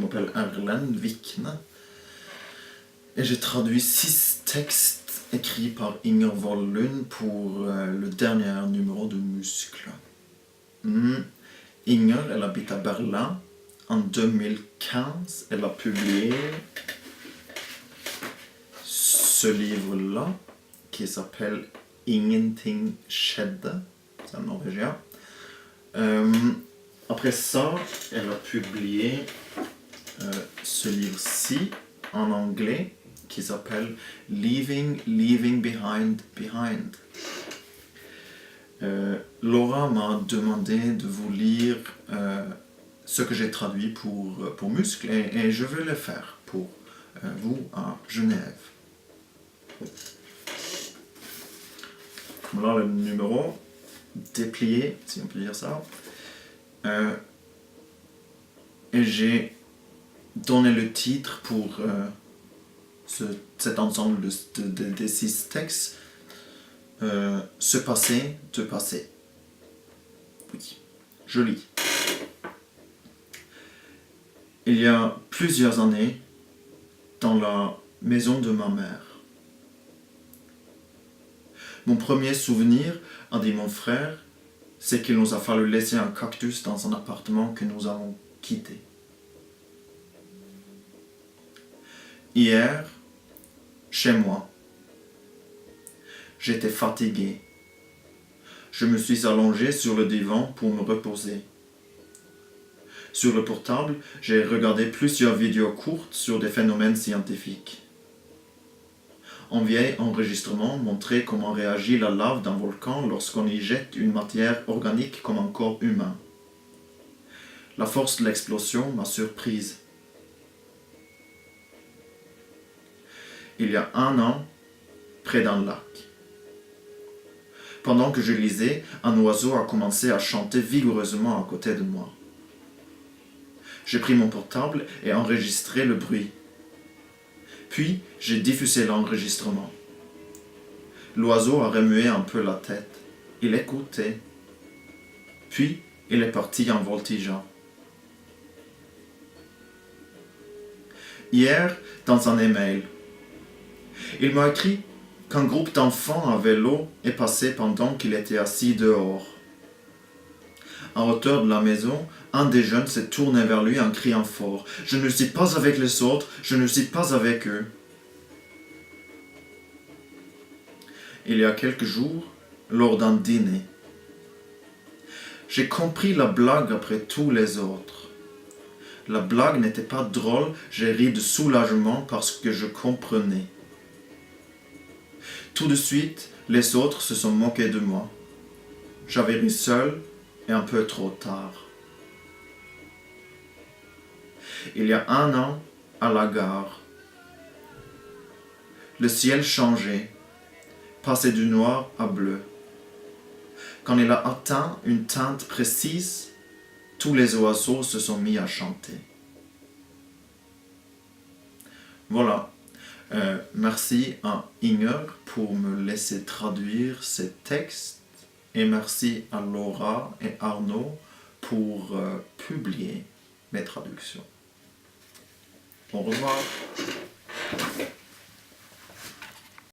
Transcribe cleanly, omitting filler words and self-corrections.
m'appelle Erlend Vikne et j'ai traduit 6 textes écrits par Inger Vollund pour le dernier numéro de Muscles. Inger, elle habite à Berlin. En 2015, elle a publié ce livre-là qui s'appelle Ingenting skjedde. C'est un norvégien. Après ça, elle a publié ce livre-ci en anglais qui s'appelle Leaving Behind. Laura m'a demandé de vous lire ce que j'ai traduit pour Muscles et je vais le faire pour vous à Genève. Voilà le numéro déplié, si on peut dire ça. Et j'ai donné le titre pour cet ensemble des 6 textes. Se passer, te passer. Oui, je lis. Il y a plusieurs années, dans la maison de ma mère. Mon premier souvenir, a dit mon frère, c'est qu'il nous a fallu laisser un cactus dans un appartement que nous avons quitté. Hier, chez moi, j'étais fatigué. Je me suis allongé sur le divan pour me reposer. Sur le portable, j'ai regardé plusieurs vidéos courtes sur des phénomènes scientifiques. Un vieil enregistrement montrait comment réagit la lave d'un volcan lorsqu'on y jette une matière organique comme un corps humain. La force de l'explosion m'a surprise. Il y a 1 an, près d'un lac. Pendant que je lisais, un oiseau a commencé à chanter vigoureusement à côté de moi. J'ai pris mon portable et enregistré le bruit. Puis, j'ai diffusé l'enregistrement. L'oiseau a remué un peu la tête. Il écoutait. Puis, il est parti en voltigeant. Hier, dans un email, il m'a écrit qu'un groupe d'enfants à vélo est passé pendant qu'il était assis dehors. En hauteur de la maison, un des jeunes s'est tourné vers lui en criant fort « Je ne suis pas avec les autres, je ne suis pas avec eux ». Il y a quelques jours, lors d'un dîner, j'ai compris la blague après tous les autres. La blague n'était pas drôle, j'ai ri de soulagement parce que je comprenais. Tout de suite, les autres se sont moqués de moi. J'avais ri seul et un peu trop tard. Il y a 1 an, à la gare, le ciel changeait, passait du noir à bleu. Quand il a atteint une teinte précise, tous les oiseaux se sont mis à chanter. Voilà. Merci à Inger pour me laisser traduire ces textes et merci à Laura et Arnaud pour publier mes traductions. Au revoir.